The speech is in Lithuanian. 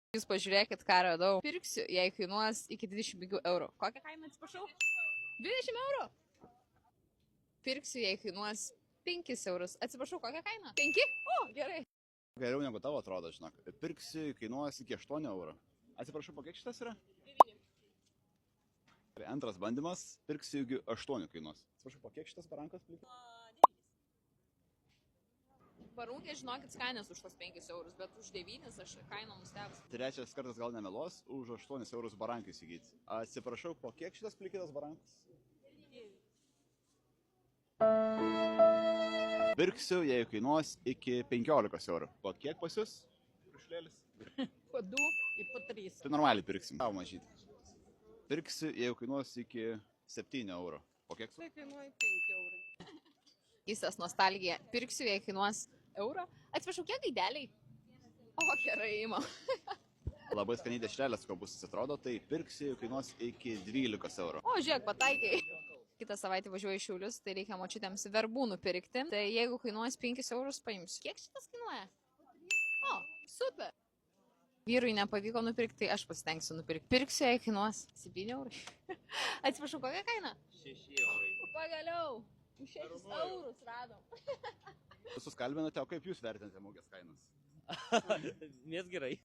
Jūs pažiūrėkit, ką radau. Pirksiu, jei kainuos iki 25 eurų. Kokią kainą, atsiprašau? 20 eurų. Pirksiu, jei kainuos 5 eurus. Atsiprašau, kokią kainą? 5? O, gerai. Geriau negu tavo atrodo, žinok. Pirksiu, kainuos iki 8 eurų. Atsiprašau, po kiek šitas yra? 9. Antras bandymas. Pirksiu iki 8 kainuos. Atsiprašau, po kiek šitas barankas plikas? Barūkė, žinokit, skanės už tos 5 eurus, bet už 9 aš kainą nustebęs. Trečias kartas gal nemelos, už 8 eurus baranką įsigyti. Atsiprašau, po kiek šitas plikitas barankas? 9. Pirksiu, jei kainuos iki 15 eurų. Po kiek pas jūs? Rušlėlis? Po 2 ir po 3. Tai normaliai pirksim. Tau mažyti. Pirksiu, jei kainuos iki 7 eurų. Po kiek? Tai kainuoja 5 eurai. Keistas nostalgija. Pirksiu, jei kainuos eurą. Atsiprašau, kiek gaideliai? O, gerai, įmam. Labai skaniai dešrelės, ko bus atrodo, tai pirksiu, jei kainuos iki 12 eurų. O, žiūrėk, pataikiai. Kitą savaitę važiuoju į Šiaulius, tai reikia močiutėms verbų nupirkti. Tai jeigu kainuos 5 eurus, paimsiu. Kiek šitas kainuoja? O, super. Vyrui nepavyko nupirkti, tai aš pasitengsiu nupirkti. Pirksiu, jei kainuos 7 eurai. Atsiprašau, kokią kainą? 6 eurai. Pagaliau. Už 6 eurus radom. Visus kalbinote, o kaip jūs vertinate mugės kainas? Nes gerai.